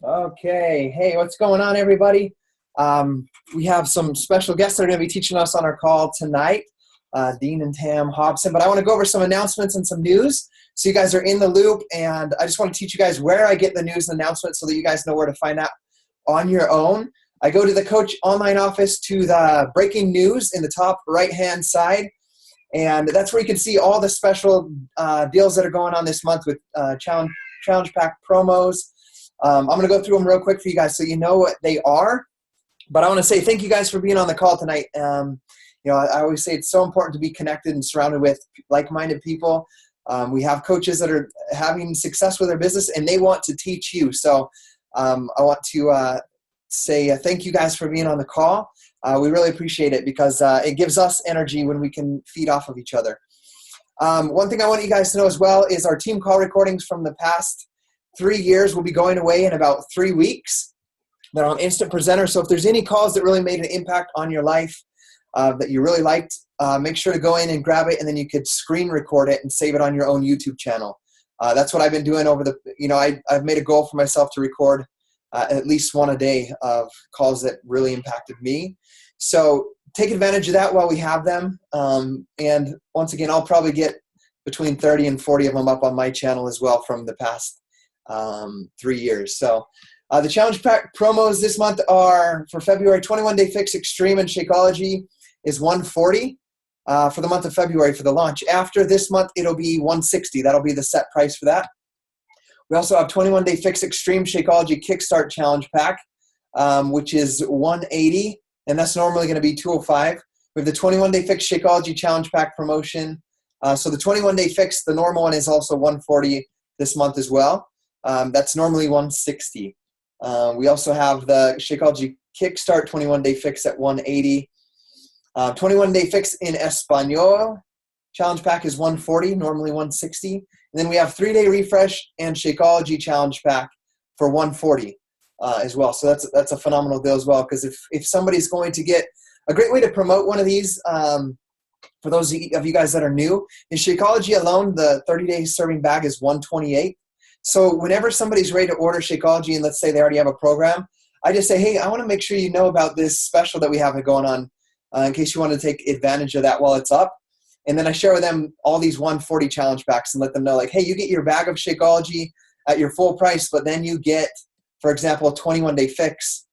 Okay, hey, what's going on, everybody? We have some special guests that are going to be teaching us on our call tonight, Dean and Tam Hobson. But I want to go over some announcements and some news so you guys are in the loop. And I just want to teach you guys where I get the news and announcements so that you guys know where to find out on your own. I go to the Coach Online office to the breaking news in the top right-hand side. And that's where you can see all the special deals that are going on this month with Challenge Pack promos. I'm going to go through them real quick for you guys so you know what they are. But I want to say thank you guys for being on the call tonight. I always say it's so important to be connected and surrounded with like-minded people. We have coaches that are having success with their business, and they want to teach you. So I want to say thank you guys for being on the call. We really appreciate it because it gives us energy when we can feed off of each other. One thing I want you guys to know as well is our team call recordings from the past 3 years will be going away in about 3 weeks. They're on Instant Presenter. So if there's any calls that really made an impact on your life that you really liked, make sure to go in and grab it, and then you could screen record it and save it on your own YouTube channel. That's what I've been doing over I've made a goal for myself to record at least one a day of calls that really impacted me. So take advantage of that while we have them. And once again, I'll probably get between 30 and 40 of them up on my channel as well from the past 3 years. So the Challenge Pack promos this month are for February. 21-Day Fix Extreme and Shakeology is $140 for the month of February for the launch. After this month, it'll be $160. That'll be the set price for that. We also have 21-Day Fix Extreme Shakeology Kickstart Challenge Pack, which is $180, and that's normally going to be $205. We have the 21-Day Fix Shakeology Challenge Pack promotion. So the 21-Day Fix, the normal one, is also $140 this month as well. That's normally $160. We also have the Shakeology Kickstart 21-Day Fix at $180. 21-Day Fix in Espanol Challenge Pack is $140, normally $160. And then we have 3-Day Refresh and Shakeology Challenge Pack for $140 as well. So that's a phenomenal deal as well, because if somebody's going to get a great way to promote one of these, for those of you guys that are new, in Shakeology alone, the 30-day serving bag is $128. So whenever somebody's ready to order Shakeology, and let's say they already have a program, I just say, hey, I want to make sure you know about this special that we have going on in case you want to take advantage of that while it's up. And then I share with them all these 140 challenge packs and let them know, like, hey, you get your bag of Shakeology at your full price, but then you get, for example, a 21-Day Fix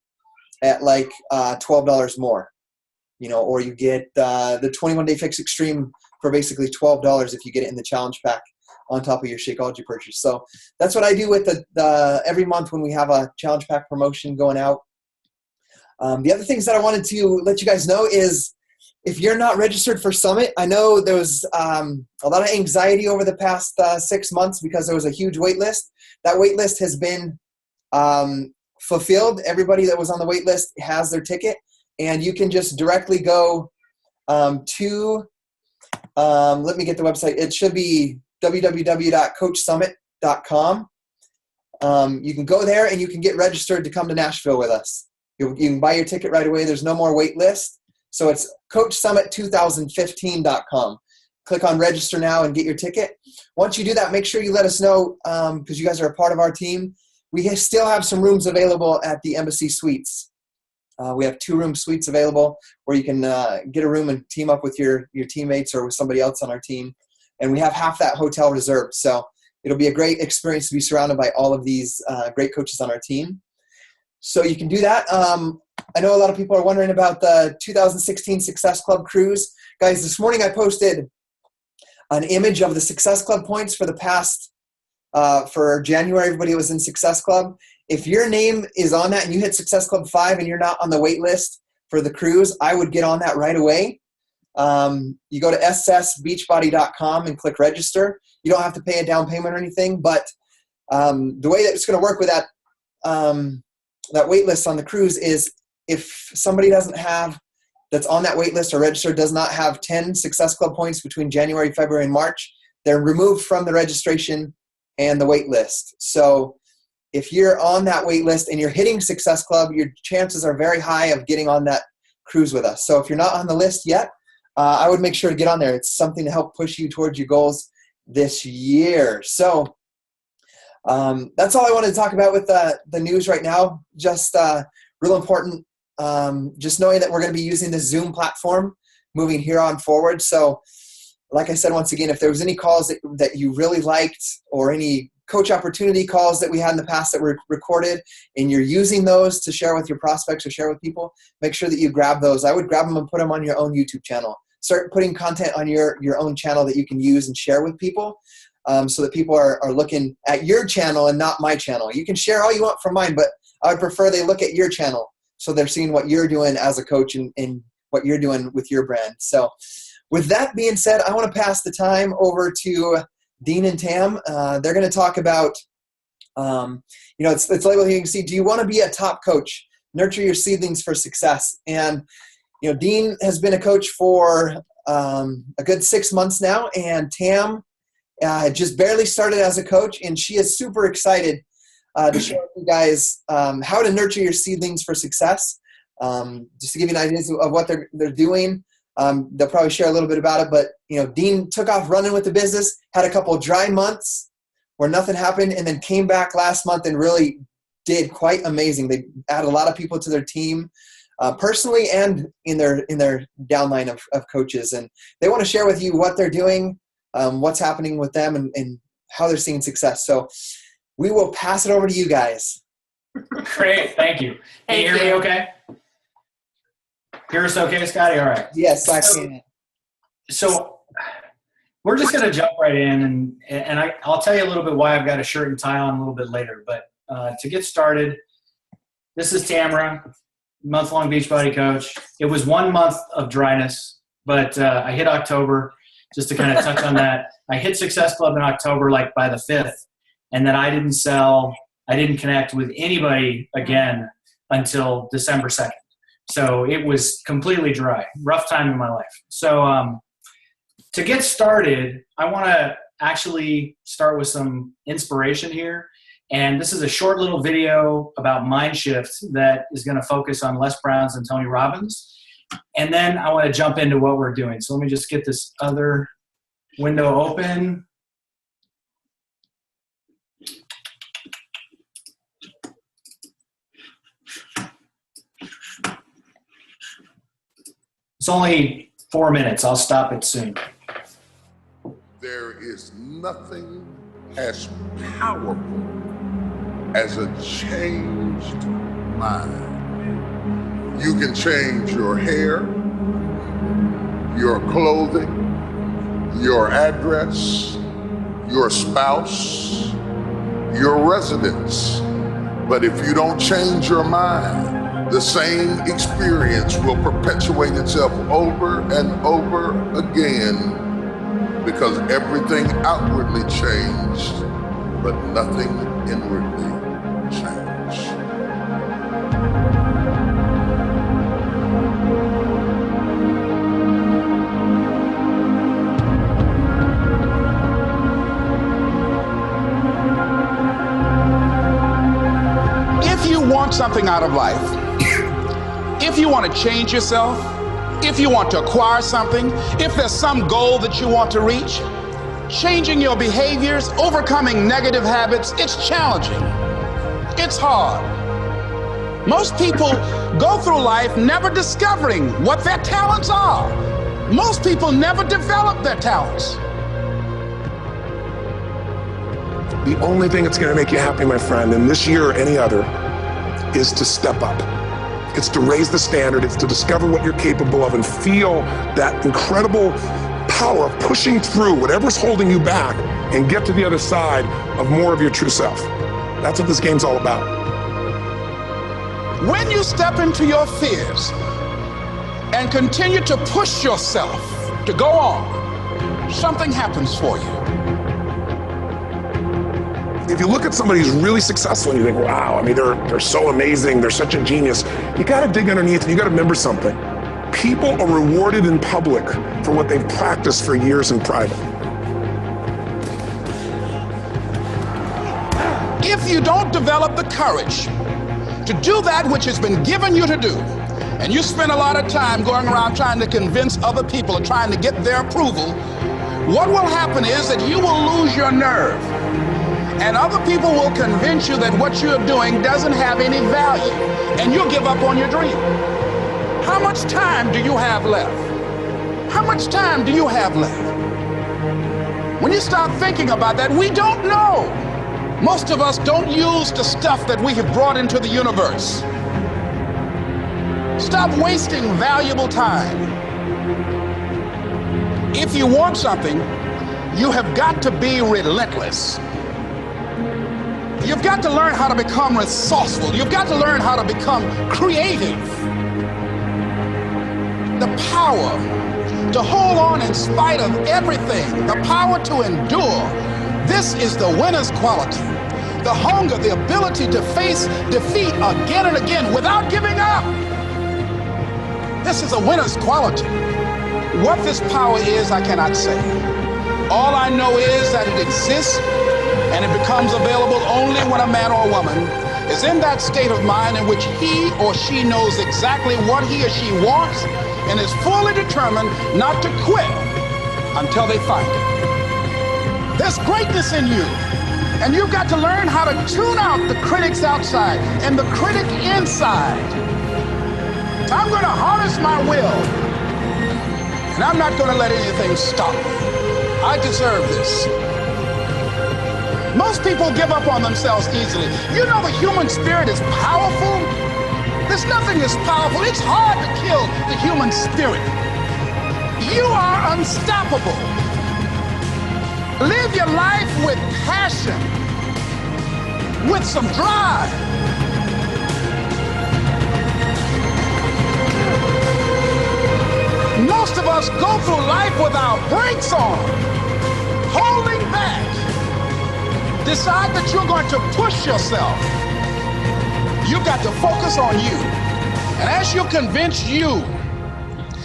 at like $12 more, or you get the 21-Day Fix Extreme for basically $12 if you get it in the challenge pack on top of your Shakeology purchase. So that's what I do with the every month when we have a challenge pack promotion going out. The other things that I wanted to let you guys know is if you're not registered for Summit, I know there was a lot of anxiety over the past 6 months because there was a huge wait list. That wait list has been fulfilled. Everybody that was on the wait list has their ticket, and you can just directly go to, let me get the website. It should be www.coachsummit.com. You can go there and you can get registered to come to Nashville with us. You can buy your ticket right away. There's no more wait list. So it's coachsummit2015.com. Click on register now and get your ticket. Once you do that, make sure you let us know because you guys are a part of our team. We still have some rooms available at the Embassy Suites. We have 2-room suites available where you can get a room and team up with your teammates or with somebody else on our team. And we have half that hotel reserved. So it'll be a great experience to be surrounded by all of these great coaches on our team. So you can do that. I know a lot of people are wondering about the 2016 Success Club cruise. Guys, this morning I posted an image of the Success Club points for the past, for January, everybody was in Success Club. If your name is on that and you hit Success Club 5 and you're not on the wait list for the cruise, I would get on that right away. You go to ssbeachbody.com and click register. You don't have to pay a down payment or anything, but the way that it's going to work with that wait list on the cruise is if somebody that's on that wait list or registered does not have 10 Success Club points between January, February, and March, they're removed from the registration and the wait list. So if you're on that wait list and you're hitting Success Club, your chances are very high of getting on that cruise with us. So if you're not on the list yet, I would make sure to get on there. It's something to help push you towards your goals this year. So that's all I wanted to talk about with the news right now. Just real important, just knowing that we're going to be using the Zoom platform moving here on forward. So like I said, once again, if there was any calls that you really liked, or any coach opportunity calls that we had in the past that were recorded, and you're using those to share with your prospects or share with people, make sure that you grab those. I would grab them and put them on your own YouTube channel. Start putting content on your own channel that you can use and share with people, so that people are looking at your channel and not my channel. You can share all you want from mine, but I would prefer they look at your channel so they're seeing what you're doing as a coach and what you're doing with your brand. So with that being said, I want to pass the time over to Dean and Tam. They're going to talk about, it's labeled here. You can see, do you want to be a top coach? Nurture your seedlings for success. And, Dean has been a coach for a good 6 months now, and Tam just barely started as a coach, and she is super excited to share with you guys how to nurture your seedlings for success. Just to give you an idea of what they're doing. They'll probably share a little bit about it, but Dean took off running with the business, had a couple of dry months where nothing happened, and then came back last month and really did quite amazing. They added a lot of people to their team, personally and in their downline of coaches, and they want to share with you what they're doing, what's happening with them, and how they're seeing success. So we will pass it over to you guys. Great, thank you. Can you hear me okay? Hear us okay, Scotty? All right. Yes, I can. So we're just going to jump right in, and I'll tell you a little bit why I've got a shirt and tie on a little bit later. But to get started, this is Tamara, month-long Beachbody coach. It was 1 month of dryness, but I hit October, just to kind of touch on that. I hit Success Club in October, like by the 5th, and then I didn't connect with anybody again until December 2nd. So it was completely dry, rough time in my life. So to get started, I want to actually start with some inspiration here. And this is a short little video about mind shift that is going to focus on Les Brown's and Tony Robbins. And then I want to jump into what we're doing. So let me just get this other window open. It's only 4 minutes. I'll stop it soon. There is nothing as powerful as a changed mind. You can change your hair, your clothing, your address, your spouse, your residence. But if you don't change your mind, the same experience will perpetuate itself over and over again, because everything outwardly changed, but nothing inwardly changed. If you want something out of life, if you want to change yourself, if you want to acquire something, if there's some goal that you want to reach, changing your behaviors, overcoming negative habits, it's challenging. It's hard. Most people go through life never discovering what their talents are. Most people never develop their talents. The only thing that's going to make you happy, my friend, in this year or any other, is to step up. It's to raise the standard. It's to discover what you're capable of and feel that incredible power of pushing through whatever's holding you back and get to the other side of more of your true self. That's what this game's all about. When you step into your fears and continue to push yourself to go on, something happens for you. If you look at somebody who's really successful and you think, wow, I mean, they're so amazing, they're such a genius, you gotta dig underneath and you gotta remember something. People are rewarded in public for what they've practiced for years in private. If you don't develop the courage to do that which has been given you to do, and you spend a lot of time going around trying to convince other people or trying to get their approval, what will happen is that you will lose your nerve. And other people will convince you that what you're doing doesn't have any value, and you'll give up on your dream. How much time do you have left? How much time do you have left? When you start thinking about that, we don't know. Most of us don't use the stuff that we have brought into the universe. Stop wasting valuable time. If you want something, you have got to be relentless. You've got to learn how to become resourceful. You've got to learn how to become creative. The power to hold on in spite of everything, the power to endure. This is the winner's quality. The hunger, the ability to face defeat again and again without giving up. This is a winner's quality. What this power is, I cannot say. All I know is that it exists, and it becomes available only when a man or a woman is in that state of mind in which he or she knows exactly what he or she wants and is fully determined not to quit until they find it. There's greatness in you, and you've got to learn how to tune out the critics outside and the critic inside. I'm going to harness my will, and I'm not going to let anything stop me. I deserve this. Most people give up on themselves easily. You know the human spirit is powerful. There's nothing as powerful. It's hard to kill the human spirit. You are unstoppable. Live your life with passion, with some drive. Most of us go through life with our brakes on, holding back. Decide that you're going to push yourself. You've got to focus on you. And as you convince you,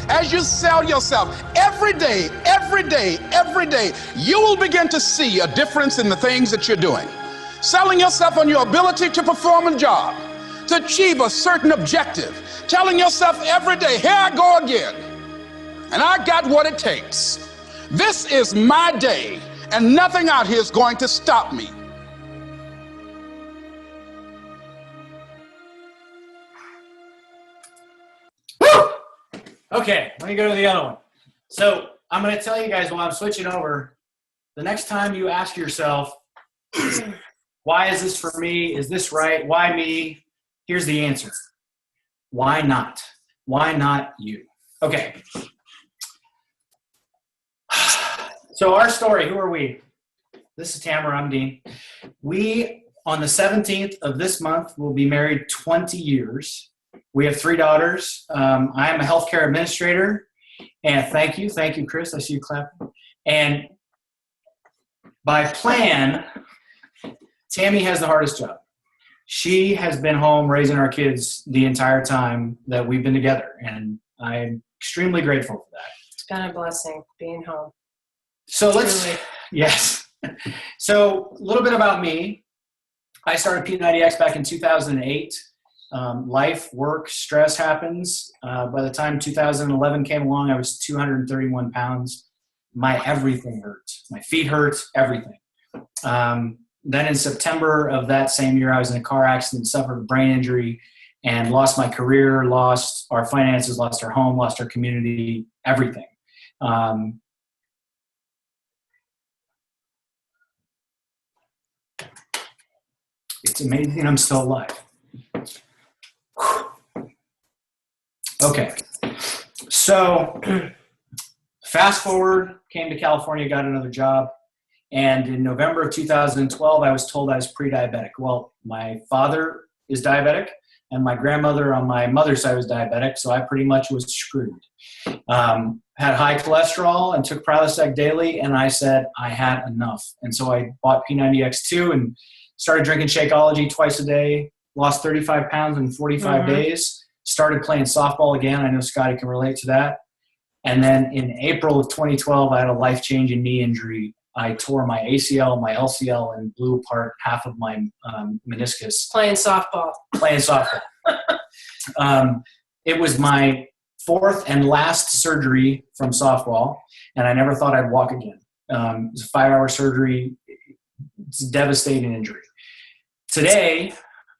as you sell yourself every day, you will begin to see a difference in the things that you're doing. Selling yourself on your ability to perform a job, to achieve a certain objective. Telling yourself every day, here I go again. And I got what it takes. This is my day, and nothing out here is going to stop me. Woo! Okay, let me go to the other one. So I'm going to tell you guys while I'm switching over, the next time you ask yourself, why is this for me? Is this right? Why me? Here's the answer. Why not? Why not you? Okay. So our story, who are we? This is Tamara, I'm Dean. We, on the 17th of this month, will be married 20 years. We have 3 daughters. I am a healthcare administrator. And thank you, Chris. I see you clapping. And by plan, Tammy has the hardest job. She has been home raising our kids the entire time that we've been together. And I'm extremely grateful for that. It's been a blessing being home. So yes. So a little bit about me. I started P90X back in 2008. Life, work, stress happens. By the time 2011 came along, I was 231 pounds. My everything hurt. My feet hurt, everything. Then in September of that same year, I was in a car accident, suffered a brain injury, and lost my career, lost our finances, lost our home, lost our community, everything. It's amazing I'm still alive. Okay. So fast forward, came to California, got another job. And in November of 2012, I was told I was pre-diabetic. Well, my father is diabetic, and my grandmother on my mother's side was diabetic, so I pretty much was screwed. Had high cholesterol and took Prilosec daily, and I said I had enough. And so I bought P90X2 and started drinking Shakeology twice a day, lost 35 pounds in 45 days, started playing softball again. I know Scotty can relate to that. And then in April of 2012, I had a life-changing knee injury. I tore my ACL, my LCL, and blew apart half of my meniscus. Playing softball. It was my 4th and last surgery from softball, and I never thought I'd walk again. It was a 5-hour surgery. It's a devastating injury. Today,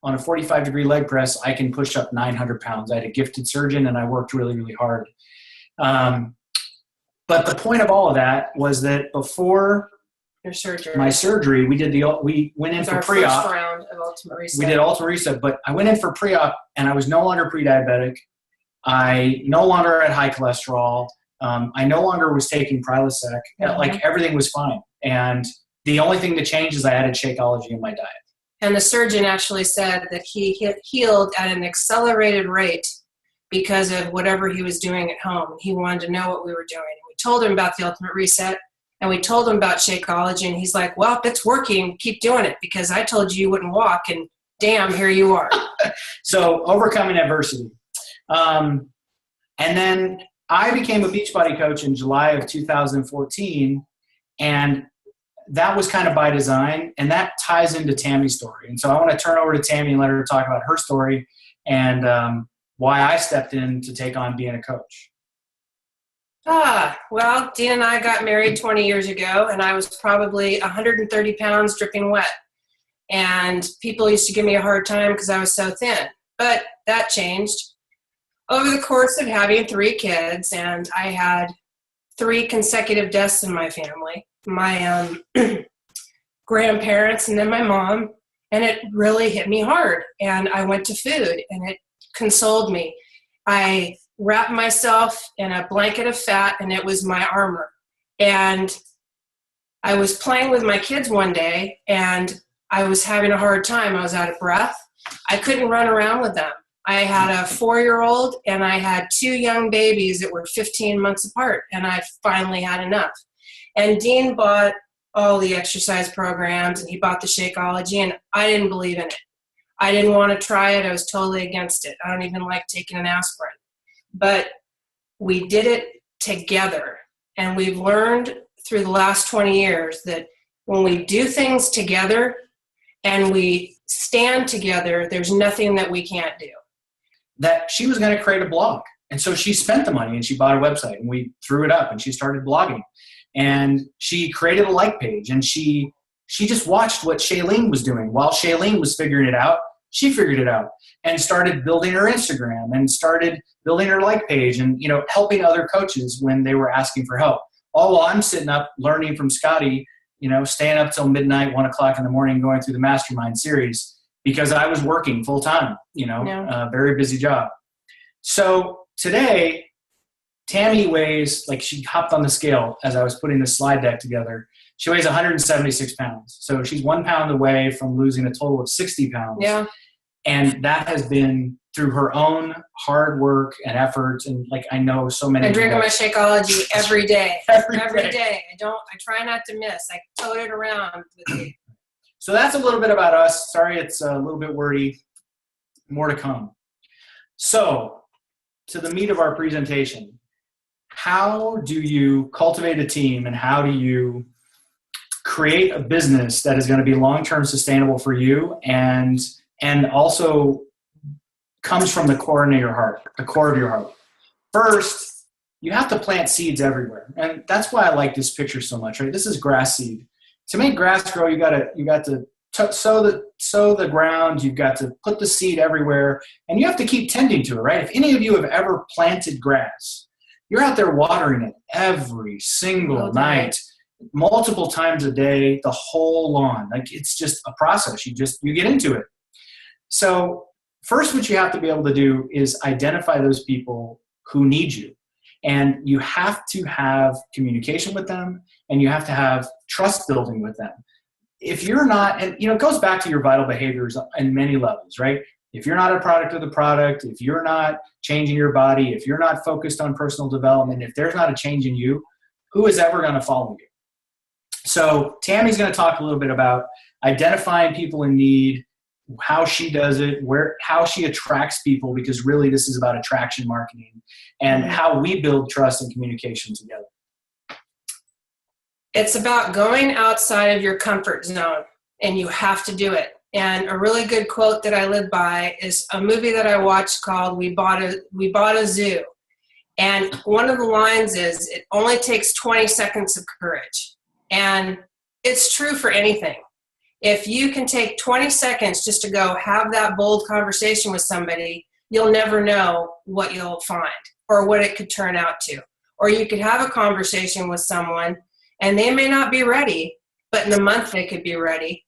on a 45-degree leg press, I can push up 900 pounds. I had a gifted surgeon, and I worked really, really hard. But the point of all of that was that before Your surgery. my surgery, we went in It's for our pre-op. first round of Ultimate Reset. We did Ultimate Reset, but I went in for pre-op, and I was no longer pre-diabetic. I no longer had high cholesterol. I no longer was taking Prilosec. Like, everything was fine. And the only thing that changed is I added Shakeology in my diet. And the surgeon actually said that he healed at an accelerated rate because of whatever he was doing at home. He wanted to know what we were doing. We told him about the Ultimate Reset, and we told him about Shakeology, and he's like, well, if it's working, keep doing it, because I told you wouldn't walk, and damn, here you are. So overcoming adversity. And then I became a Beachbody coach in July of 2014, and that was kind of by design, and that ties into Tammy's story. And so I want to turn over to Tammy and let her talk about her story and why I stepped in to take on being a coach. Well, Dean and I got married 20 years ago, and I was probably 130 pounds dripping wet. And people used to give me a hard time because I was so thin. But that changed over the course of having 3 kids, and I had 3 consecutive deaths in my family. My grandparents and then my mom, and it really hit me hard. And I went to food, and it consoled me. I wrapped myself in a blanket of fat, and it was my armor. And I was playing with my kids one day, and I was having a hard time. I was out of breath. I couldn't run around with them. I had a 4-year-old, and I had 2 young babies that were 15 months apart, and I finally had enough. And Dean bought all the exercise programs, and he bought the Shakeology, and I didn't believe in it. I didn't want to try it. I was totally against it. I don't even like taking an aspirin. But we did it together, and we've learned through the last 20 years that when we do things together and we stand together, there's nothing that we can't do. That she was going to create a blog. And so she spent the money and she bought a website, and we threw it up, and she started blogging, and she created a like page, and she just watched what Shailene was doing. While Shailene was figuring it out, she figured it out and started building her Instagram and started building her like page and, helping other coaches when they were asking for help. All while I'm sitting up learning from Scotty, staying up till midnight, 1 o'clock in the morning, going through the Mastermind series because I was working full time, a very busy job. So today, Tammy weighs, she hopped on the scale as I was putting the slide deck together. She weighs 176 pounds. So she's 1 pound away from losing a total of 60 pounds. Yeah. And that has been through her own hard work and efforts. And I know so many. I drink my Shakeology every day. Every day. day. I try not to miss. I tote it around with me. So that's a little bit about us. Sorry, it's a little bit wordy. More to come. So to the meat of our presentation, how do you cultivate a team, and how do you create a business that is going to be long-term sustainable for you and also comes from the core of your heart? First, you have to plant seeds everywhere. And that's why I like this picture so much, right? This is grass seed. To make grass grow, you got to sow the ground, you've got to put the seed everywhere, and you have to keep tending to it, right? If any of you have ever planted grass, you're out there watering it every single night, multiple times a day, the whole lawn. It's just a process. You get into it. So first, what you have to be able to do is identify those people who need you. And you have to have communication with them, and you have to have trust building with them. If you're not, and it goes back to your vital behaviors on many levels, right? If you're not a product of the product, if you're not changing your body, if you're not focused on personal development, if there's not a change in you, who is ever going to follow you? So Tammy's going to talk a little bit about identifying people in need, how she does it, how she attracts people, because really this is about attraction marketing, and how we build trust and communication together. It's about going outside of your comfort zone, and you have to do it. And a really good quote that I live by is a movie that I watched called We Bought a Zoo. And one of the lines is, it only takes 20 seconds of courage. And it's true for anything. If you can take 20 seconds just to go have that bold conversation with somebody, you'll never know what you'll find or what it could turn out to. Or you could have a conversation with someone and they may not be ready, but in a month they could be ready.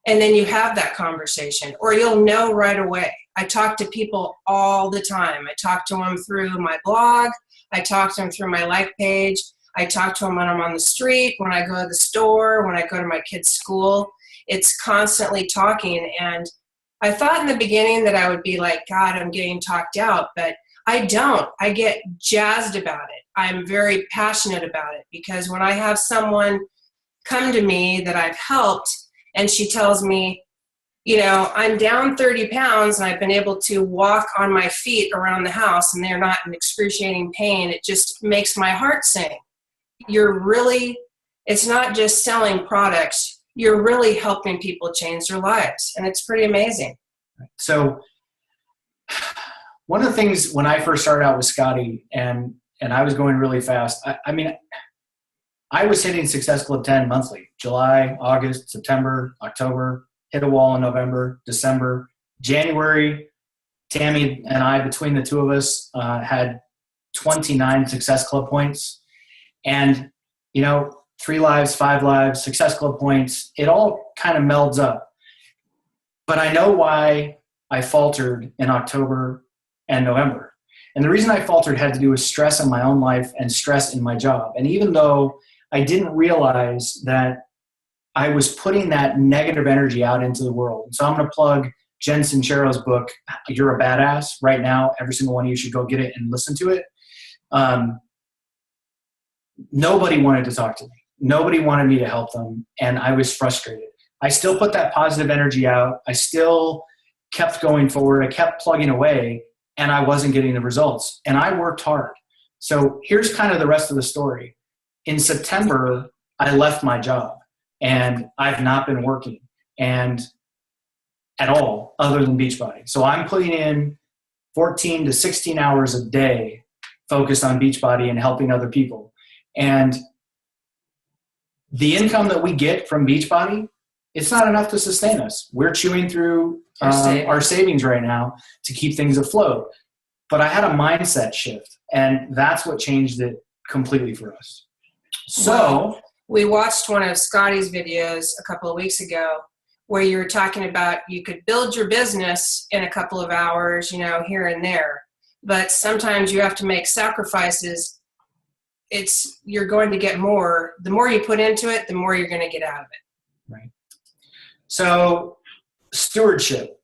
And then you have that conversation, or you'll know right away. I talk to people all the time. I talk to them through my blog. I talk to them through my like page. I talk to them when I'm on the street, when I go to the store, when I go to my kids' school. It's constantly talking. And I thought in the beginning that I would be like, God, I'm getting talked out, but I don't. I get jazzed about it. I'm very passionate about it, because when I have someone come to me that I've helped and she tells me, you know, I'm down 30 pounds and I've been able to walk on my feet around the house and they're not in excruciating pain, it just makes my heart sing. It's not just selling products, you're really helping people change their lives. And it's pretty amazing. So one of the things when I first started out with Scotty and I was going really fast, I was hitting Success Club 10 monthly, July, August, September, October, hit a wall in November, December, January. Tammy and I, between the two of us, had 29 Success Club points. And, 3 lives, 5 lives, Success Club points, it all kind of melds up. But I know why I faltered in October and November. And the reason I faltered had to do with stress in my own life and stress in my job. And even though I didn't realize that I was putting that negative energy out into the world. So I'm going to plug Jen Sincero's book, You're a Badass, right now. Every single one of you should go get it and listen to it. Nobody wanted to talk to me. Nobody wanted me to help them. And I was frustrated. I still put that positive energy out. I still kept going forward. I kept plugging away and I wasn't getting the results. And I worked hard. So here's kind of the rest of the story. In September, I left my job and I've not been working and at all other than Beachbody. So I'm putting in 14 to 16 hours a day focused on Beachbody and helping other people. And the income that we get from Beachbody, it's not enough to sustain us. We're chewing through our savings right now to keep things afloat. But I had a mindset shift, and that's what changed it completely for us. So we watched one of Scotty's videos a couple of weeks ago where you were talking about you could build your business in a couple of hours, here and there. But sometimes you have to make sacrifices. You're going to get more. The more you put into it, the more you're going to get out of it. Right. So stewardship.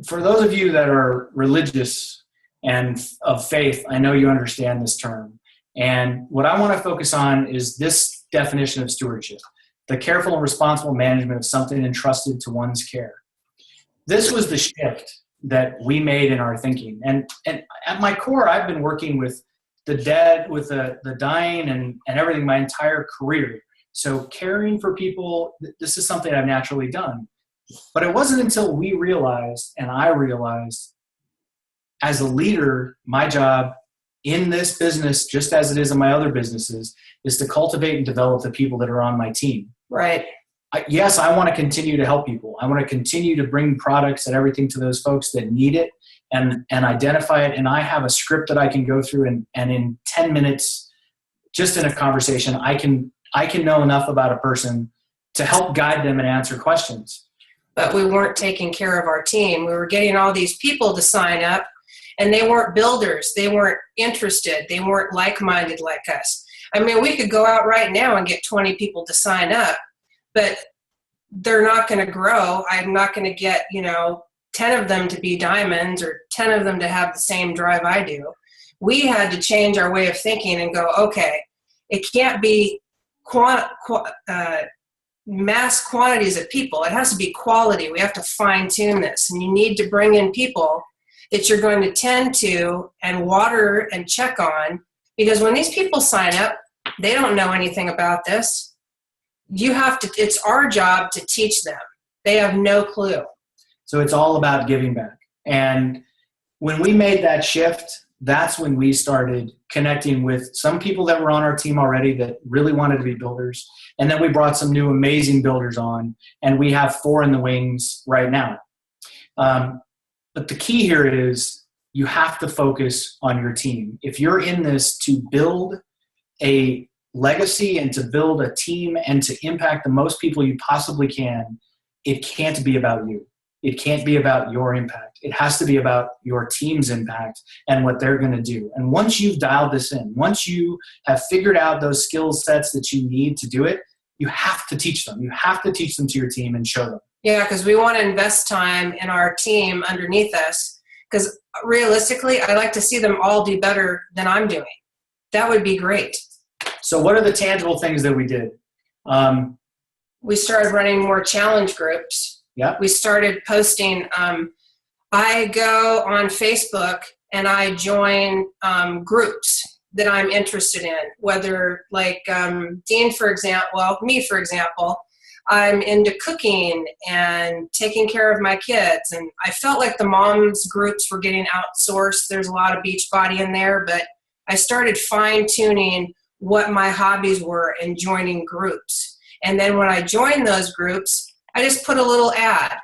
For those of you that are religious and of faith, I know you understand this term. And what I want to focus on is this definition of stewardship: the careful and responsible management of something entrusted to one's care. This was the shift that we made in our thinking. And at my core, I've been working with the dead, with the dying and everything my entire career. So caring for people, this is something I've naturally done. But it wasn't until we realized, and I realized, as a leader, my job in this business, just as it is in my other businesses, is to cultivate and develop the people that are on my team. Right. Yes, I want to continue to help people. I want to continue to bring products and everything to those folks that need it and identify it. And I have a script that I can go through and in 10 minutes, just in a conversation, I can know enough about a person to help guide them and answer questions. But we weren't taking care of our team. We were getting all these people to sign up, and they weren't builders. They weren't interested. They weren't like-minded like us. I mean, we could go out right now and get 20 people to sign up, but they're not going to grow. I'm not going to get, 10 of them to be diamonds or 10 of them to have the same drive I do. We had to change our way of thinking and go, okay, it can't be mass quantities of people. It has to be quality. We have to fine-tune this. And you need to bring in people that you're going to tend to and water and check on, because when these people sign up, they don't know anything about this. It's our job to teach them. They have no clue. So it's all about giving back. And when we made that shift, that's when we started connecting with some people that were on our team already that really wanted to be builders. And then we brought some new amazing builders on, and we have 4 in the wings right now. But the key here is you have to focus on your team. If you're in this to build a legacy and to build a team and to impact the most people you possibly can, it can't be about you. It can't be about your impact. It has to be about your team's impact and what they're going to do. And once you've dialed this in, once you have figured out those skill sets that you need to do it, you have to teach them. You have to teach them to your team and show them. Yeah, because we want to invest time in our team underneath us. Because realistically, I like to see them all do better than I'm doing. That would be great. So what are the tangible things that we did? We started running more challenge groups. Yeah. We started posting. I go on Facebook and I join groups that I'm interested in, whether like Dean, for example, well, me, for example, I'm into cooking and taking care of my kids. And I felt like the moms groups were getting outsourced. There's a lot of Beachbody in there, but I started fine tuning what my hobbies were and joining groups. And then when I joined those groups, I just put a little ad.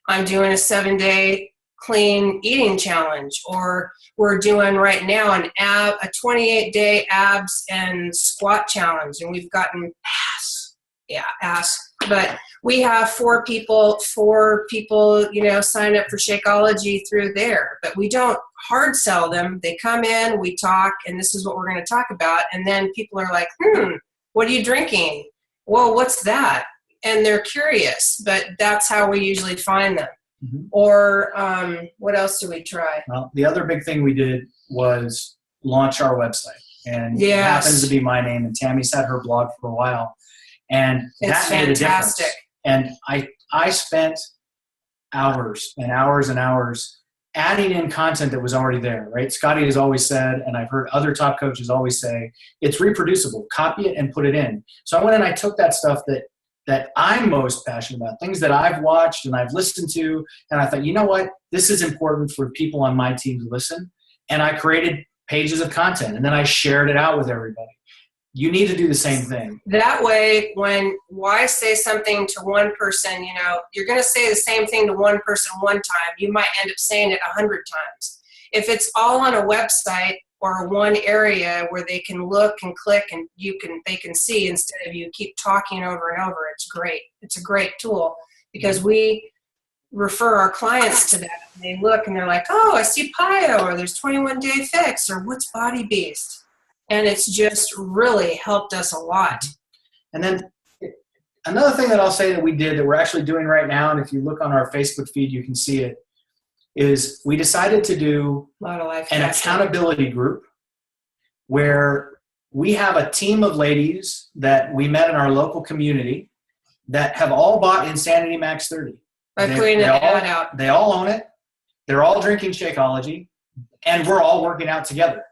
I'm doing a 7-day clean eating challenge, or we're doing right now a 28-day abs and squat challenge, and we've gotten ass. But we have 4 people, sign up for Shakeology through there. But we don't hard sell them. They come in, we talk, and this is what we're going to talk about. And then people are like, what are you drinking? Whoa, what's that? And they're curious, but that's how we usually find them. Mm-hmm. Or what else do we try? Well, the other big thing we did was launch our website. And yes. It happens to be my name, and Tammy's had her blog for a while. And it's that made fantastic. A difference. And I spent hours and hours and hours adding in content that was already there, right? Scotty has always said, and I've heard other top coaches always say, it's reproducible. Copy it and put it in. So I went and I took that stuff that I'm most passionate about, things that I've watched and I've listened to, and I thought, you know what? This is important for people on my team to listen. And I created pages of content, and then I shared it out with everybody. You need to do the same thing. That way, why say something to one person, you're going to say the same thing to one person one time. You might end up saying it 100 times. If it's all on a website or one area where they can look and click and they can see instead of you keep talking over and over, it's great. It's a great tool because we refer our clients to that. And they look and they're like, oh, I see PIO, or there's 21-day fix, or what's Body Beast? And it's just really helped us a lot. And then another thing that I'll say that we did that we're actually doing right now, and if you look on our Facebook feed, you can see it, is we decided to do an accountability group where we have a team of ladies that we met in our local community that have all bought Insanity Max 30. By putting an ad out. They all own it. They're all drinking Shakeology, and we're all working out together.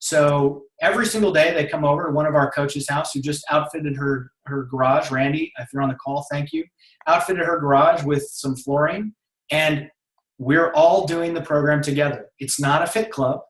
So every single day they come over to one of our coaches' house who just outfitted her garage. Randy, if you're on the call, thank you. Outfitted her garage with some flooring, and we're all doing the program together. It's not a fit club.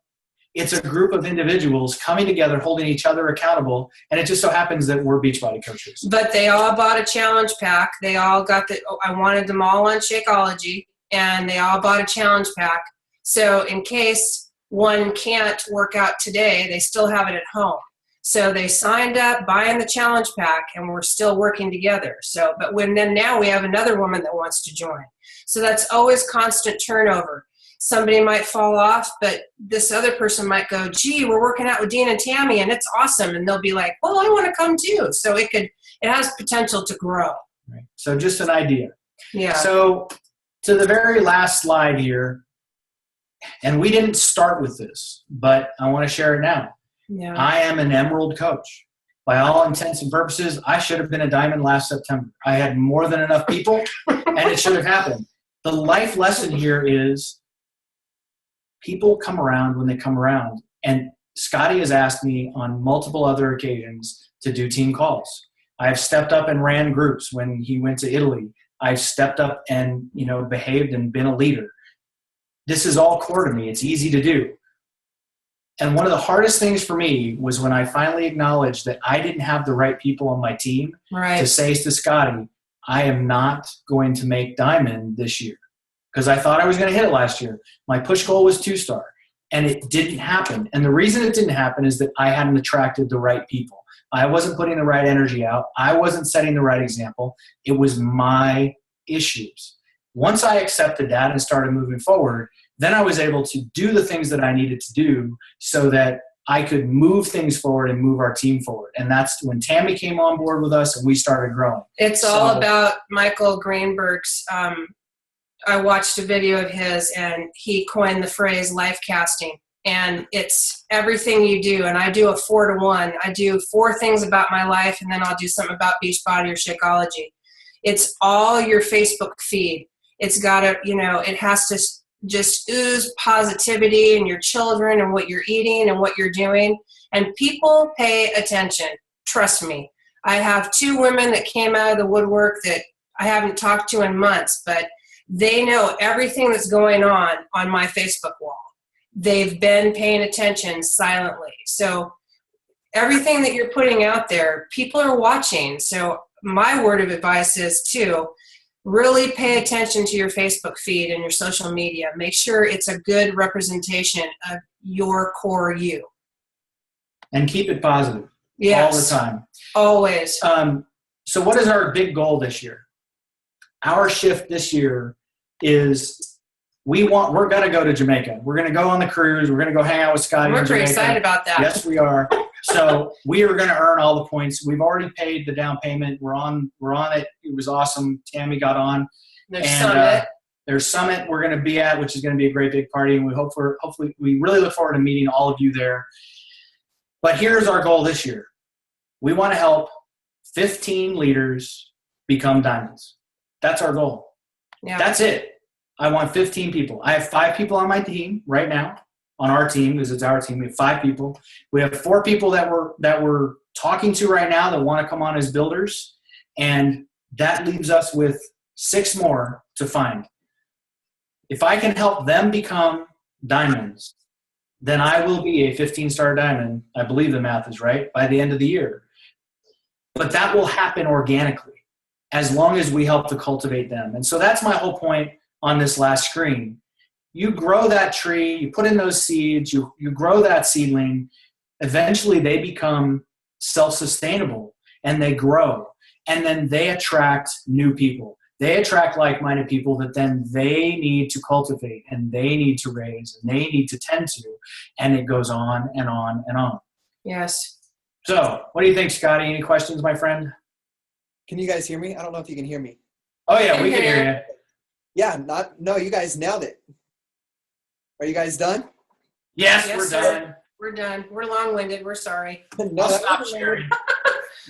It's a group of individuals coming together, holding each other accountable, and it just so happens that we're Beachbody coaches. But they all bought a challenge pack. They all got I wanted them all on Shakeology, and they all bought a challenge pack. So in case one can't work out today, they still have it at home. So they signed up, buying the challenge pack, and we're still working together. So, but now we have another woman that wants to join. So that's always constant turnover. Somebody might fall off, but this other person might go, gee, we're working out with Dean and Tammy, and it's awesome. And they'll be like, well, I want to come too. So it has potential to grow. Right. So just an idea. Yeah. So to the very last slide here, and we didn't start with this, but I want to share it now. Yeah. I am an Emerald coach. By all intents and purposes, I should have been a Diamond last September. I had more than enough people, and it should have happened. The life lesson here is people come around when they come around. And Scotty has asked me on multiple other occasions to do team calls. I've stepped up and ran groups when he went to Italy. I've stepped up and, behaved and been a leader. This is all core to me. It's easy to do. And one of the hardest things for me was when I finally acknowledged that I didn't have the right people on my team to Right. say to Scotty, I am not going to make Diamond this year, because I thought I was going to hit it last year. My push goal was 2-star, and it didn't happen. And the reason it didn't happen is that I hadn't attracted the right people. I wasn't putting the right energy out. I wasn't setting the right example. It was my issues. Once I accepted that and started moving forward, then I was able to do the things that I needed to do so that I could move things forward and move our team forward. And that's when Tammy came on board with us and we started growing. It's all about Michael Greenberg's. I watched a video of his, and he coined the phrase life casting. And it's everything you do. And I do a 4-to-1. I do 4 things about my life, and then I'll do something about Beachbody or Shakeology. It's all your Facebook feed. It's got to, it has to just ooze positivity in your children and what you're eating and what you're doing. And people pay attention. Trust me. I have 2 women that came out of the woodwork that I haven't talked to in months, but they know everything that's going on my Facebook wall. They've been paying attention silently. So everything that you're putting out there, people are watching. So my word of advice is to really pay attention to your Facebook feed and your social media. Make sure it's a good representation of your core you. And keep it positive Yes. all the time. Always. So what is our big goal this year? Our shift this year is we're going to go to Jamaica. We're going to go on the cruise. We're going to go hang out with Scotty. We're in pretty Jamaica. excited about that. Yes, we are. So we are going to earn all the points. We've already paid the down payment. We're on it. It was awesome. Tammy got on. There's And, Summit. There's Summit we're going to be at, which is going to be a great big party. And hopefully we really look forward to meeting all of you there. But here's our goal this year. We want to help 15 leaders become diamonds. That's our goal. Yeah. That's it. I want 15 people. I have 5 people on my team right now, on our team, because it's our team. We have 5 people. We have 4 people that we're talking to right now that want to come on as builders, and that leaves us with 6 more to find. If I can help them become diamonds, then I will be a 15-star diamond. I believe the math is right, by the end of the year. But that will happen organically as long as we help to cultivate them. And so that's my whole point on this last screen. You grow that tree, you put in those seeds, you grow that seedling. Eventually they become self-sustainable and they grow. And then they attract new people. They attract like-minded people that then they need to cultivate and they need to raise and they need to tend to. And it goes on and on and on. Yes. So what do you think, Scotty? Any questions, my friend? Can you guys hear me? I don't know if you can hear me. Oh, yeah, we can hear you. Yeah, no, you guys nailed it. Are you guys done? Yes, Yes, we're sir. done. We're done. We're long-winded. We're sorry. No, I'll that stop wasn't sharing.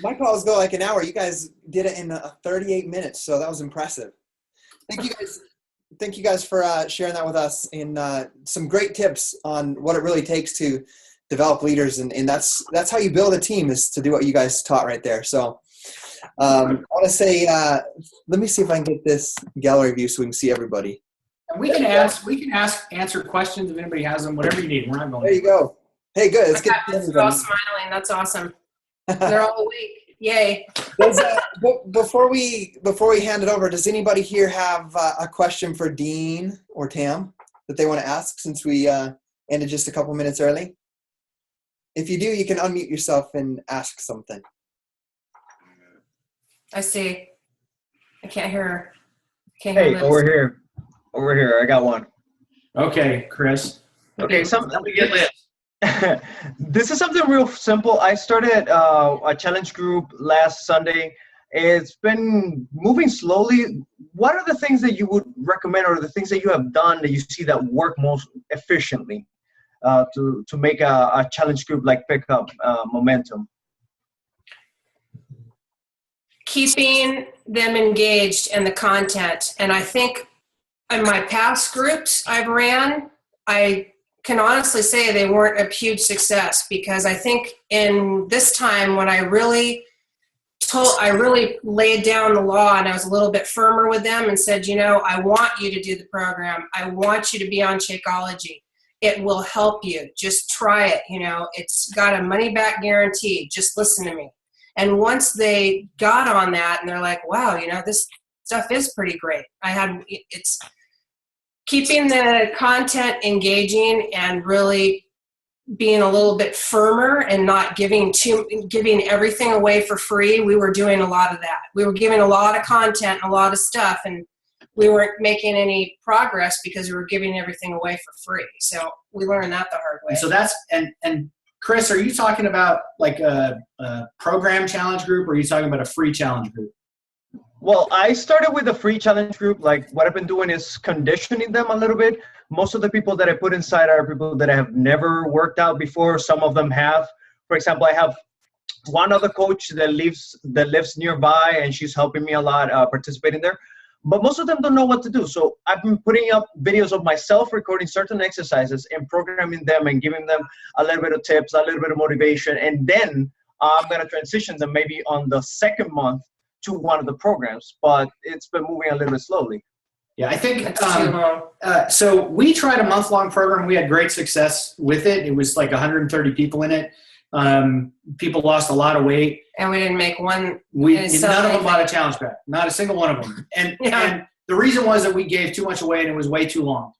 My calls go like an hour. You guys did it in 38 minutes, so that was impressive. Thank you guys. Thank you guys for sharing that with us and some great tips on what it really takes to develop leaders, and that's how you build a team, is to do what you guys taught right there. So I want to say, let me see if I can get this gallery view so we can see everybody. And we can answer questions if anybody has them, whatever you need. We're not going. There you go. Hey, good. It's I good. got this all smiling. That's awesome. They're all awake. Yay. Before we hand it over, does anybody here have a question for Dean or Tam that they want to ask, since we ended just a couple minutes early? If you do, you can unmute yourself and ask something. I see. I can't hear her. Can't hear Hey, Liz. over here. Over here. I got one. Okay, Chris. Okay, Let me get lit. this is something real simple. I started a challenge group last Sunday. It's been moving slowly. What are the things that you would recommend, or the things that you have done that you see that work most efficiently to make a challenge group like pick up momentum? Keeping them engaged in the content. And I think in my past groups I've ran, I can honestly say they weren't a huge success, because I think in this time when I really laid down the law and I was a little bit firmer with them and said, I want you to do the program. I want you to be on Shakeology. it will help you. Just try it. It's got a money back guarantee. Just listen to me. And once they got on that and they're like, wow, this stuff is pretty great. It's keeping the content engaging and really being a little bit firmer and not giving everything away for free. We were doing a lot of that. We were giving a lot of content, a lot of stuff, and we weren't making any progress because we were giving everything away for free. So we learned that the hard way. So that's, and Chris, are you talking about like a program challenge group, or are you talking about a free challenge group? Well, I started with a free challenge group. Like, what I've been doing is conditioning them a little bit. Most of the people that I put inside are people that have never worked out before. Some of them have. For example, I have one other coach that lives nearby, and she's helping me a lot participating there. But most of them don't know what to do. So I've been putting up videos of myself recording certain exercises and programming them and giving them a little bit of tips, a little bit of motivation. And then I'm going to transition them maybe on the second month to one of the programs. But it's been moving a little bit slowly. Yeah, I think so. We tried a month-long program. We had great success with it. It was like 130 people in it. People lost a lot of weight. And we didn't make one. None of them bought a challenge pack. Not a single one of them. And the reason was that we gave too much away and it was way too long.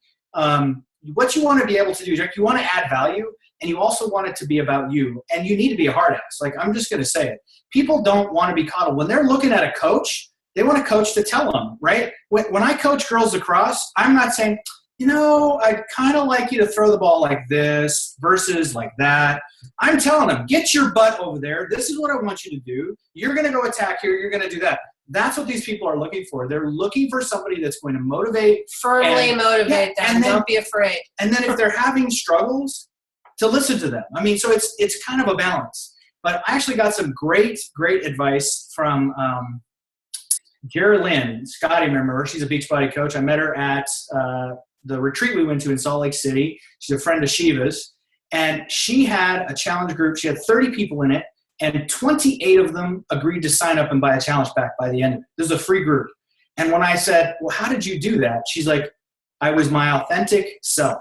What you want to be able to do is you want to add value, and you also want it to be about you. And you need to be a hard ass. Like, I'm just going to say it. People don't want to be coddled. When they're looking at a coach, they want a coach to tell them, right? When I coach girls lacrosse, I'm not saying, I'd kind of like you to throw the ball like this versus like that. I'm telling them, get your butt over there. This is what I want you to do. You're going to go attack here. You're going to do that. That's what these people are looking for. They're looking for somebody that's going to motivate. Motivate them. And don't be afraid. And then if they're having struggles, to listen to them. I mean, so it's kind of a balance. But I actually got some great advice from Jerry Lynn. Scotty, remember her? She's a Beachbody coach. I met her at the retreat we went to in Salt Lake City. She's a friend of Shiva's. And she had a challenge group. She had 30 people in it, and 28 of them agreed to sign up and buy a challenge pack by the end of it. This is a free group. And when I said, well, how did you do that? She's like, I was my authentic self.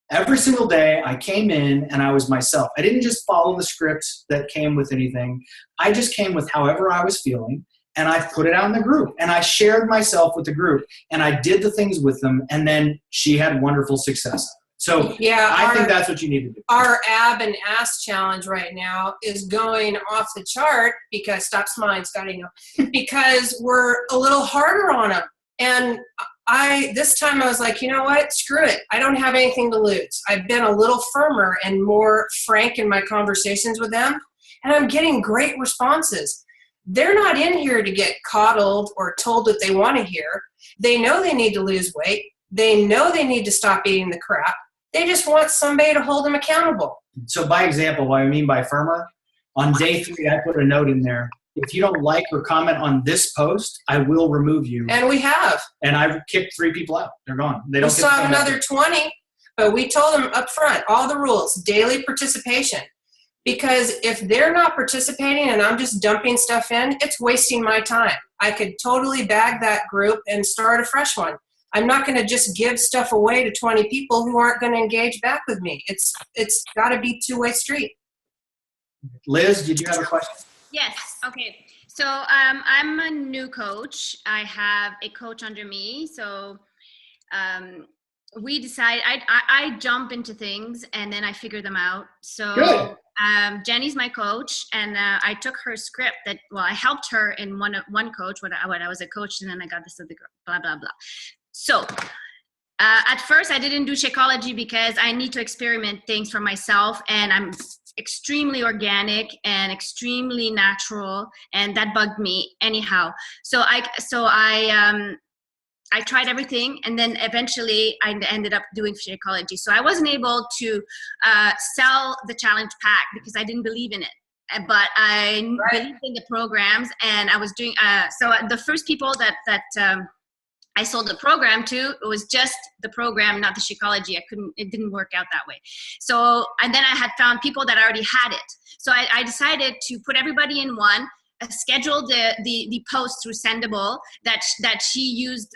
Every single day I came in and I was myself. I didn't just follow the script that came with anything. I just came with however I was feeling, and I put it out in the group, and I shared myself with the group, and I did the things with them, and then she had wonderful success. So yeah, I think that's what you need to do. Our ab and ass challenge right now is going off the chart because, stop smiling, Scotty, because we're a little harder on them. And this time I was like, you know what? Screw it. I don't have anything to lose. I've been a little firmer and more frank in my conversations with them, and I'm getting great responses. They're not in here to get coddled or told what they want to hear. They know they need to lose weight. They know they need to stop eating the crap. They just want somebody to hold them accountable. So by example, what I mean by firmer, on day 3, I put a note in there. If you don't like or comment on this post, I will remove you. And we have. And I've kicked 3 people out. They're gone. They don't. We saw another 20, but we told them up front, all the rules, daily participation. Because if they're not participating and I'm just dumping stuff in, it's wasting my time. I could totally bag that group and start a fresh one. I'm not going to just give stuff away to 20 people who aren't going to engage back with me. It's got to be two-way street. Liz, did you have a question? Yes. Okay. So I'm a new coach. I have a coach under me. So we decide, I jump into things and then I figure them out. So good. Jenny's my coach, and I took her script I helped her in one coach when I was a coach, and then I got this other girl, blah, blah, blah. So at first I didn't do Shakeology because I need to experiment things for myself, and I'm extremely organic and extremely natural, and that bugged me anyhow. So I tried everything, and then eventually I ended up doing Shakeology. So I wasn't able to sell the challenge pack because I didn't believe in it. But I believed in the programs, and I was doing so the first people that I sold the program to, it was just the program, not the Shakeology. It didn't work out that way. So, and then I had found people that already had it. So I decided to put everybody in one, schedule the post through Sendable that she used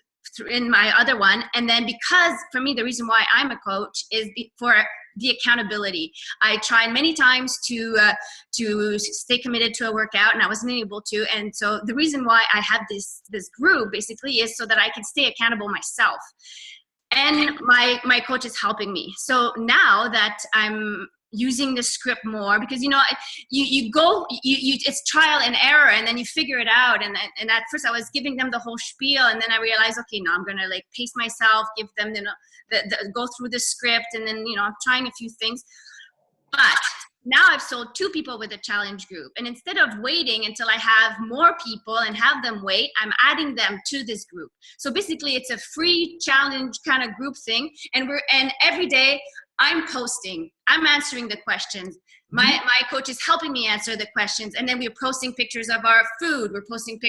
in my other one. And then because for me, the reason why I'm a coach is for the accountability. I tried many times to stay committed to a workout, and I wasn't able to. And so the reason why I have this group basically is so that I can stay accountable myself. And my coach is helping me. So now that I'm using the script more, because it's trial and error, and then you figure it out. And at first I was giving them the whole spiel, and then I realized, okay, now I'm gonna like pace myself, give them go through the script, and then I'm trying a few things. But now I've sold 2 people with a challenge group, and instead of waiting until I have more people and have them wait, I'm adding them to this group. So basically it's a free challenge kind of group thing, and every day I'm posting, I'm answering the questions. My coach is helping me answer the questions, and then we're posting pictures of our food. We're posting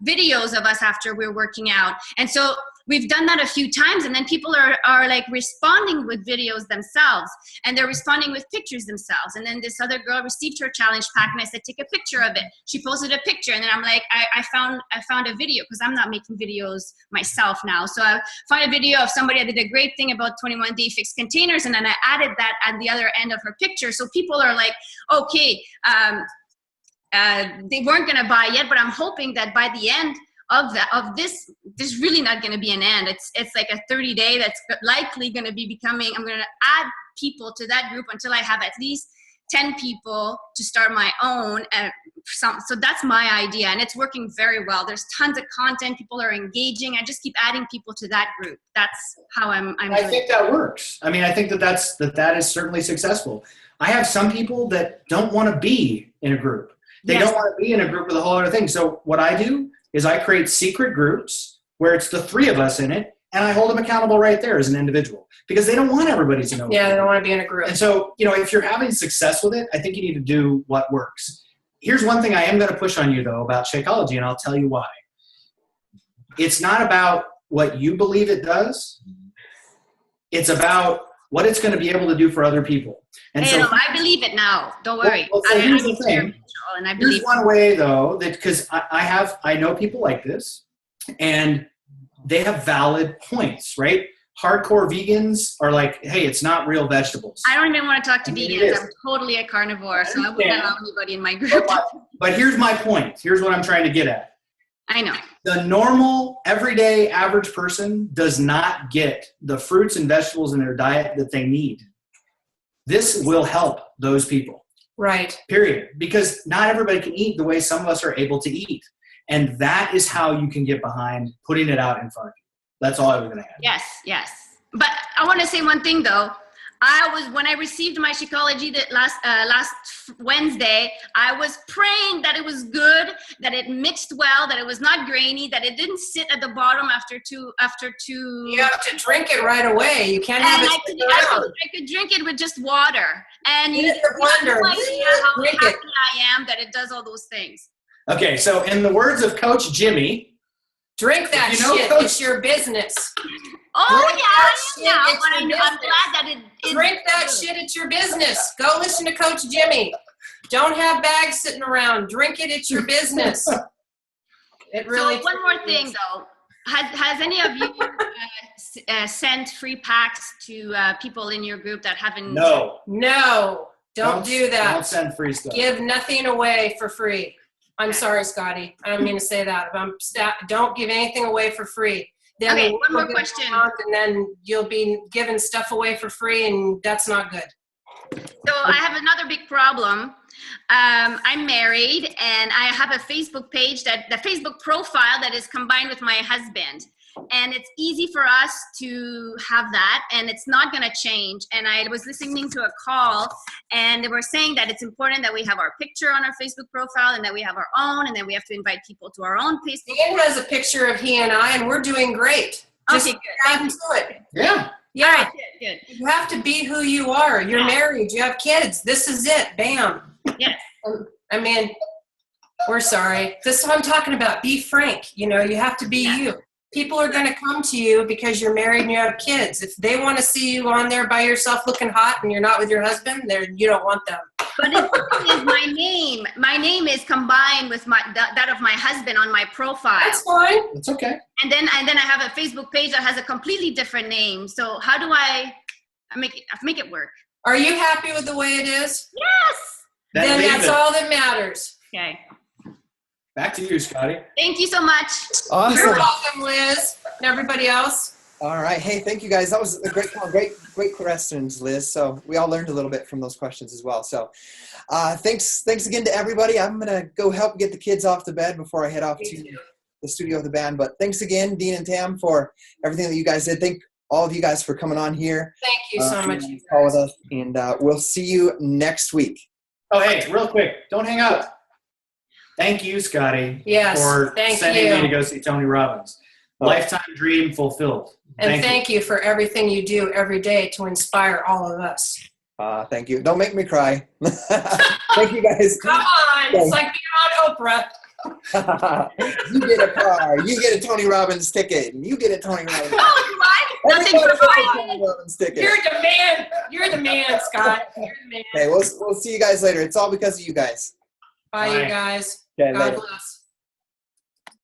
videos of us after we're working out. And so we've done that a few times, and then people are like responding with videos themselves, and they're responding with pictures themselves. And then this other girl received her challenge pack, and I said, take a picture of it. She posted a picture, and then I'm like, I found a video, because I'm not making videos myself now. So I found a video of somebody that did a great thing about 21-day fixed containers, and then I added that at the other end of her picture. So people are like, okay, they weren't going to buy yet, but I'm hoping that by the end of this, there's really not going to be an end. It's like a 30-day that's likely going to be becoming, I'm going to add people to that group until I have at least 10 people to start my own. So that's my idea, and it's working very well. There's tons of content. People are engaging. I just keep adding people to that group. That's how I'm I doing think it. that works. I mean, I think that is certainly successful. I have some people that don't want to be in a group. They Yes. don't want to be in a group with a whole other thing. So what I do is I create secret groups where it's the 3 of us in it, and I hold them accountable right there as an individual, because they don't want everybody to know. Yeah, they don't want to be in a group. And so, if you're having success with it, I think you need to do what works. Here's one thing I am going to push on you, though, about Shakeology, and I'll tell you why. It's not about what you believe it does. It's about what it's going to be able to do for other people. And Hey, so, no, I believe it now. Don't worry. Well, so here's the thing. Spiritual, and I believe Here's one way, though, that because I know people like this, and they have valid points, right? Hardcore vegans are like, hey, it's not real vegetables. I don't even want to talk to I mean, it vegans. is. I'm totally a carnivore, so I wouldn't allow anybody in my group. But here's my point. Here's what I'm trying to get at. I know. The normal, everyday, average person does not get the fruits and vegetables in their diet that they need. This will help those people. Right. Period. Because not everybody can eat the way some of us are able to eat. And that is how you can get behind putting it out in front of you. That's all I was going to add. Yes. But I want to say one thing, though. When I received my Shakeology that last Wednesday, I was praying that it was good, that it mixed well, that it was not grainy, that it didn't sit at the bottom after two. You have to drink it right away. You can't have And it sit around. I could drink it with just water. And Use you your blender. have no idea how Drink happy it. I am that it does all those things. Okay, so in the words of Coach Jimmy, Drink that You know, shit. Coach- It's your business. Oh, Drink yeah, that I shit, am now. it's But your I'm business. glad that it is. Drink that shit. It's your business. Go listen to Coach Jimmy. Don't have bags sitting around. Drink it. It's your business. It really. So one more thing, though. Has any of you sent free packs to people in your group that haven't? no. No, don't do that. Don't send free stuff. Give nothing away for free. I'm sorry, Scotty. I don't mean to say that. Don't give anything away for free. Then Okay, the one world more will get question. around, and then you'll be giving stuff away for free, and that's not good. So I have another big problem. I'm married, and I have a Facebook page, the Facebook profile that is combined with my husband. And it's easy for us to have that, and it's not going to change. And I was listening to a call, and they were saying that it's important that we have our picture on our Facebook profile, and that we have our own, and then we have to invite people to our own Facebook. Dan has a picture of he and I, and we're doing great. Just Okay, good. get into it. Yeah. Yeah, Good. you have to be who you are. You're Yeah. married. You have kids. This is it. Bam. Yes. I mean, we're sorry. This is what I'm talking about. Be frank. You know, you have to be Yeah. you. people are going to come to you because you're married and you have kids. If they want to see you on there by yourself looking hot and you're not with your husband, you don't want them. But it is my name. My name is combined with that of my husband on my profile. That's fine. It's okay. And then I have a Facebook page that has a completely different name. So how do I make it work? Are you happy with the way it is? Yes. Then leave that's it. all that matters. Okay. Back to you, Scotty. Thank you so much. Awesome. You're welcome, Liz, and everybody else. All right. Hey, thank you guys. That was a great questions, Liz. So we all learned a little bit from those questions as well. So thanks again to everybody. I'm going to go help get the kids off to bed before I head off to the studio of the band. But thanks again, Dean and Tam, for everything that you guys did. Thank all of you guys for coming on here. Thank you so much. and call with us, and we'll see you next week. Oh, hey, real quick. Don't hang up. Thank you, Scotty, Yes, for thank sending me to you. go see Tony Robbins. Oh. Lifetime dream fulfilled. And thank you for everything you do every day to inspire all of us. Thank you. Don't make me cry. Thank you guys. Come on, it's like being on Oprah. You get a car. You get a Tony Robbins ticket. And you get a Tony Robbins. Oh, what? Nothing Everybody for gets a free. Tony Robbins ticket. You're the man. You're the man, Scott. You're the man. Okay, we'll see you guys later. It's all because of you guys. Bye, Bye. you guys. Okay, God later. bless.